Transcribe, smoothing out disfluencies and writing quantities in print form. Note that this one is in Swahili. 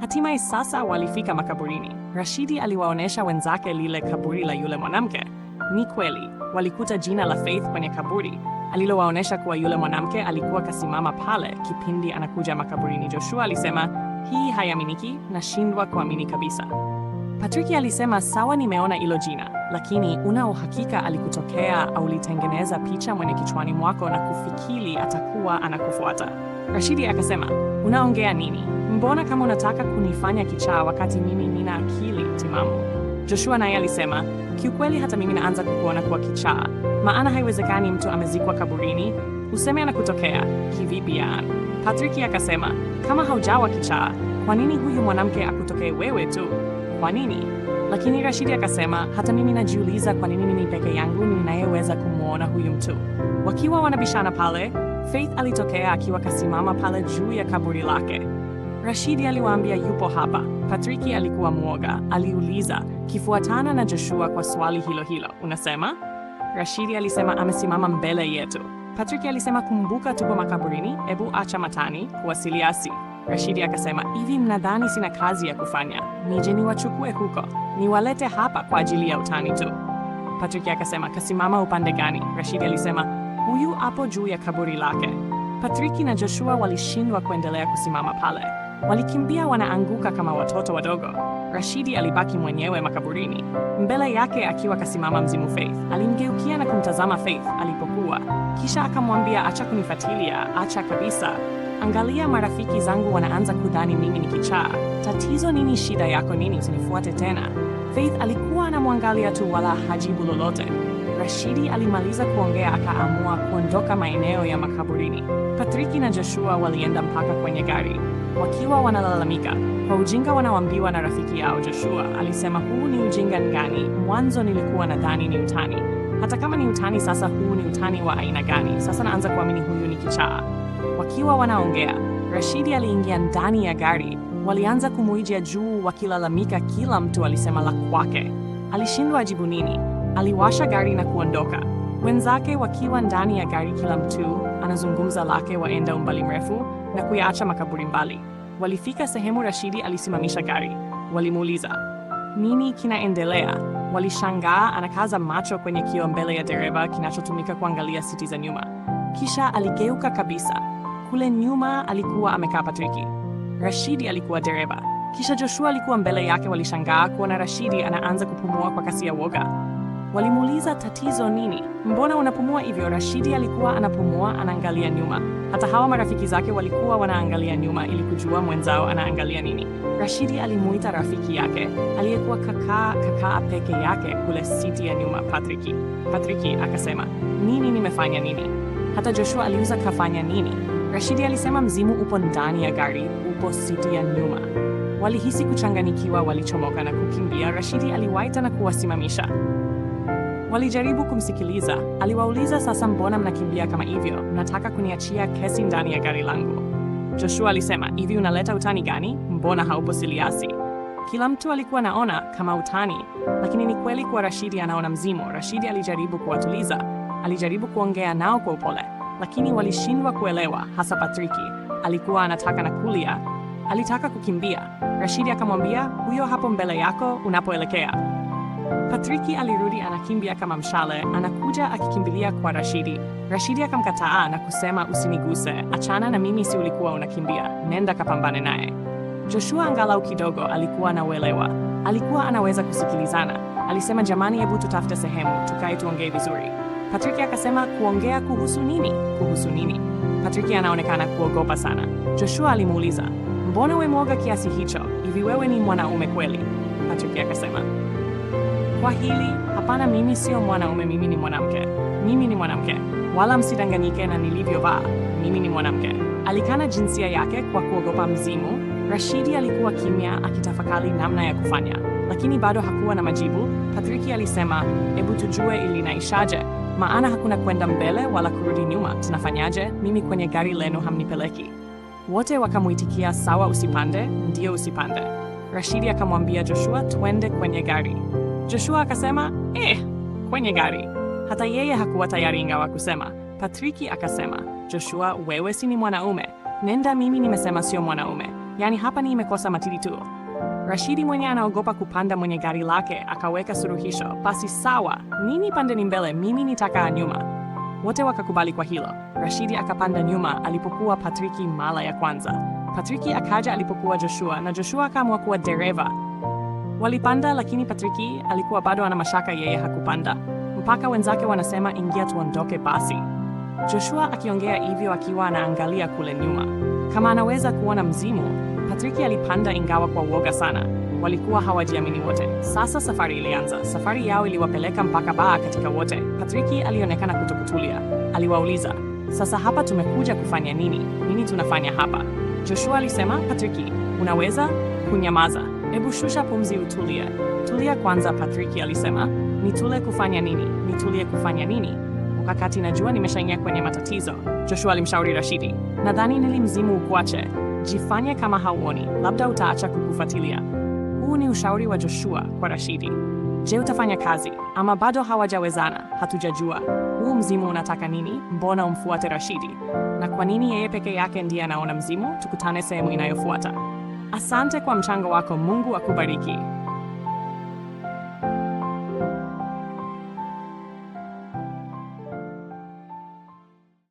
Hatimaye sasa walifika makaburini. Rashidi aliwaonesha wenzake lile kaburi la yule mwanamke. Ni kweli, walikuta jina la Faith kwenye kaburi, alilowaonesha kuwa yule mwanamke alikuwa kasimama pale kipindi anakuja makaburini. Joshua alisema, hii hayaminiki, nashindwa kuamini kabisa. Patrick alisema, sawa, nimeona hilo jina, lakini una uhakika alikutokea au litengeneza picha mwenye kichwani mwako na kufikiri atakuwa anakufuata? Rashidi akasema, unaongea nini? Mbona kama unataka kunifanya kichaa wakati mimi nina akili timamu? Joshua naye alisema, kiukweli hata mimi naanza kukuona kuwa kichaa, maana haiwezekani mtu amezikwa kaburini useme anakutokea kivipi yani? Patrick akasema, kama haujawa kichaa, kwa nini huyu mwanamke akutokee wewe tu? Kwa nini? Lakini Rashidi akasema, hata mimi najiuliza kwa nini mimi peke yangu ninayeweza kumuona huyu mtu. Wakiwa wanabishana pale, Faith alitokea akiwa kasimama pale juu ya kaburi lake. Rashidi aliwaambia yupo hapa. Patrick alikuwa muoga, aliuliza kifuatana na Joshua kwa swali hilo hilo, unasema? Rashidi alisema, amesimama mbele yetu. Patrick alisema, kumbuka tupo makaburini, ebu acha matani, kuwasiliasi. Rashidi akasema, hivi mnadhani sina kazi ya kufanya? Nije niwachukue huko, niwalete hapa kwa ajili ya utani tu? Patrick akasema, kasimama upande gani? Rashidi alisema, huyu hapo juu ya kaburi lake. Patrick na Joshua walishindwa kuendelea kusimama pale. Walikimbia wanaanguka kama watoto wadogo. Rashidi alibaki mwenyewe makaburini. Mbele yake akiwa kasimama mzimu Faith. Alimgeukia na kumtazama Faith alipokuwa. Kisha akamwambia, acha kunifuatilia, acha kabisa. Angalia, marafiki zangu wanaanza kudhani mimi ni kichaa. Tatizo nini? Shida yako nini? Usinifuate tena. Faith alikuwa anamwangalia tu wala hajibu lolote. Rashidi alimaliza kuongea akaamua kuondoka maeneo ya makaburini. Patrick na Joshua walienda mpaka kwenye gari. Wakiwa wanalalamika kwa ujinga wanaoambiwa na rafiki yao, Joshua alisema, huu ni ujinga gani? Mwanzo nilikuwa nadhani ni utani. Hata kama ni utani, sasa huu ni utani wa aina gani? Sasa naanza kuamini huyu ni kichaa. Wakiwa wanaongea, Rashidi aliingia ndani ya gari. Walianza kumuijia juu wakilalamika, kila mtu alisema la kwake. Alishindwa ajibu nini. Aliwasha gari na kuondoka. Wenzake wakiwa ndani ya gari, kila mtu anazungumza lake, waenda umbali mrefu na kuyaacha makaburi mbali. Walifika sehemu Rashidi alisimamisha gari. Walimuuliza, nini kinaendelea? Walishangaa, anakaza macho kwenye kioo mbele ya dereva kinachotumika kuangalia siti za nyuma. Kisha aligeuka kabisa. Kule nyuma alikuwa amekaa Patrick. Rashidi alikuwa dereva. Kisha Joshua alikuwa mbele yake. Walishangaa kuona Rashidi anaanza kupumua kwa kasi ya woga. Walimuuliza, tatizo nini? Mbona unapumua hivyo? Rashidi alikuwa anapumua anaangalia nyuma. Hata hawa marafiki zake walikuwa wanaangalia nyuma ili kujua mwenzao anaangalia nini. Rashidi alimuita rafiki yake aliyekuwa kakaa peke yake kule siti ya nyuma, Patrick. Patrick akasema, nini nimefanya nini? Hata Joshua aliuza kafanya nini? Rashidi alisema, mzimu upo ndani ya gari, upo siti ya nyuma. Walihisi kuchanganyikiwa, walichomoka na kukimbia. Rashidi aliwaita na kuwasimamisha. Walijaribu kumsikiliza. Aliwauliza, sasa mbona mnakimbia kama hivyo? Mnataka kuniachia kesi ndani ya gari langu? Joshua alisema, hivi unaleta utani gani? Mbona haupo siliasi? Kila mtu alikuwa naona kama utani, lakini ni kweli kuwa Rashidi anaona mzimu. Rashidi alijaribu kuwatuliza, alijaribu kuongea nao kwa upole, lakini walishindwa kuelewa, hasa Patrick. Alikuwa anataka na kulia, alitaka kukimbia. Rashidi akamwambia, huyo hapo mbele yako unapoelekea. Patrick alirudi anakimbia kama mshale, anakuja akikimbilia kwa Rashidi. Rashidi akamkataa na kusema, usiniguse, achana na mimi, si ulikuwa unakimbia, nenda kapambane naye. Joshua angalau kidogo alikuwa anauelewa, alikuwa anaweza kusikilizana. Alisema, jamani, hebu tutafute sehemu tukae tuongee vizuri. Patrick akasema, kuongea kuhusu nini? Kuhusu nini? Patrick anaonekana kuogopa sana. Joshua alimuuliza, mbona we mwoga kiasi hicho? Hivi wewe ni mwanaume kweli? Patrick akasema, kwa hili hapana, mimi sio mwanaume, mimi ni mwanamke. Mimi ni mwanamke, wala msidanganyike na nilivyovaa, mimi ni mwanamke. Alikana jinsia yake kwa kuogopa mzimu. Rashidi alikuwa kimya akitafakari namna ya kufanya, lakini bado hakuwa na majibu. Patrick alisema, hebu tujue ili naishaje, maana hakuna kwenda mbele wala kurudi nyuma. Tunafanyaje? Mimi kwenye gari lenu hamnipeleki. Wote wakamuitikia, sawa, usipande. Ndio, usipande. Rashidi akamwambia Joshua, twende kwenye gari. Joshua akasema, kwenye gari. Hata yeye hakuwa tayari ingawa kusema. Patrick akasema, Joshua, wewe si ni mwanaume? Nenda, mimi nimesema sio mwanaume. Yaani hapa ni imekosa matili tu. Rashidi mwenye anaogopa kupanda mwenye gari lake akaweka suluhisho, basi sawa, nini pandeni mbele, mimi nitakaa nyuma. Wote wakakubali kwa hilo. Rashidi akapanda nyuma alipokuwa Patriki mara ya kwanza. Patriki akaja alipokuwa Joshua na Joshua akaamua kuwa dereva. Walipanda, lakini Patriki alikuwa bado ana mashaka, yeye hakupanda. Mpaka wenzake wanasema ingia tuondoke basi. Joshua akiongea hivyo akiwa anaangalia kule nyuma kama anaweza kuona mzimu. Patriki alipanda ingawa kwa uoga sana. Walikuwa hawajiamini wote. Sasa safari ilianza. Safari yao iliwapeleka mpaka baa katika wote. Patriki alionekana kutokutulia. Aliwauliza, sasa hapa tumekuja kufanya nini? Nini tunafanya hapa? Joshua alisema, Patriki, unaweza kunyamaza? Hebu shusha pumzi utulie. Tulia kwanza, Patriki alisema. Nitule kufanya nini? Nitulie kufanya nini? Wakati najua nimeshaingia kwenye matatizo. Joshua alimshauri Rashidi, nadhani nilimzimu ukuache. Jifanye kama hauoni, labda utaacha kukufuatilia. Huu ni ushauri wa Joshua kwa Rashidi. Je, utafanya kazi? Ama bado hawajawezana? Hatujajua. Huu mzimu unataka nini? Mbona umfuate Rashidi? Na kwa nini yeye peke yake ndiye anaona mzimu? Tukutane sehemu inayofuata. Asante kwa mchango wako, Mungu akubariki.